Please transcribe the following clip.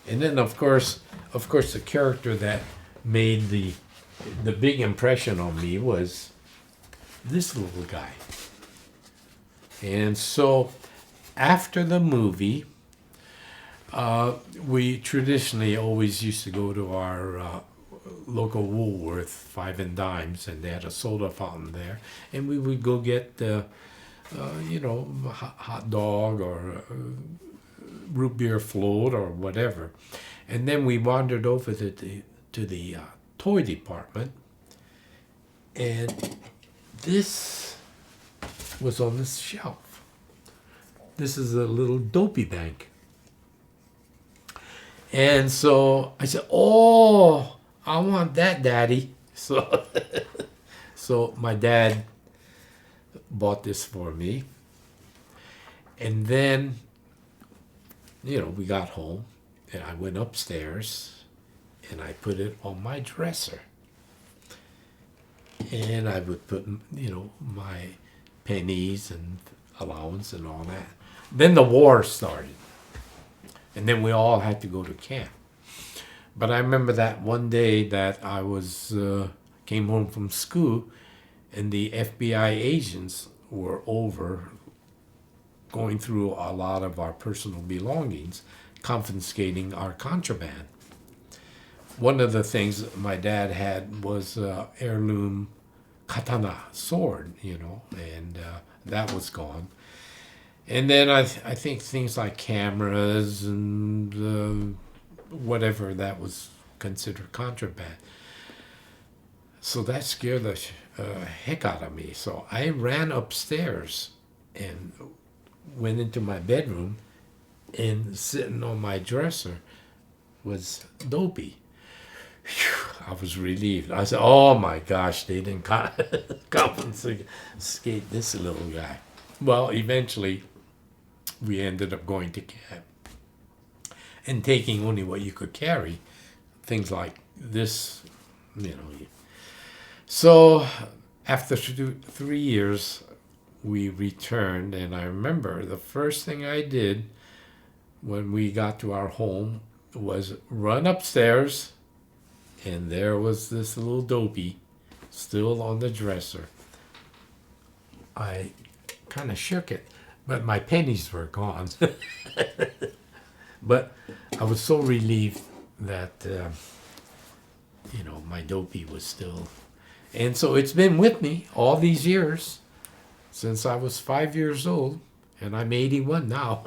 And then of course, the character that made the big impression on me was this little guy. And so after the movie, we traditionally always used to go to our local Woolworth, 5 and Dimes, and they had a soda fountain there, and we would go get hot dog or root beer float or whatever, and then we wandered over to the toy department, and this was on this shelf. This is a little Dopey bank. And so I said, "Oh, I want that, Daddy." So, so my dad bought this for me. And then, we got home, and I went upstairs, and I put it on my dresser. And I would put, my pennies and allowance and all that. Then the war started. And then we all had to go to camp. But I remember that one day that I came home from school, and the FBI agents were over going through a lot of our personal belongings, confiscating our contraband. One of the things my dad had was heirloom katana sword, and that was gone. And then I think things like cameras and whatever that was considered contraband. So that scared the heck out of me. So I ran upstairs and went into my bedroom, and sitting on my dresser was Dopey. Whew, I was relieved. I said, "Oh my gosh, they didn't confiscate this little guy." Well, eventually, we ended up going to camp and taking only what you could carry, things like this, So after 3 years, we returned, and I remember the first thing I did when we got to our home was run upstairs, and there was this little Dopey still on the dresser. I kind of shook it, but my pennies were gone. But I was so relieved that, my Dopey was still. And so it's been with me all these years, since I was 5 years old, and I'm 81 now.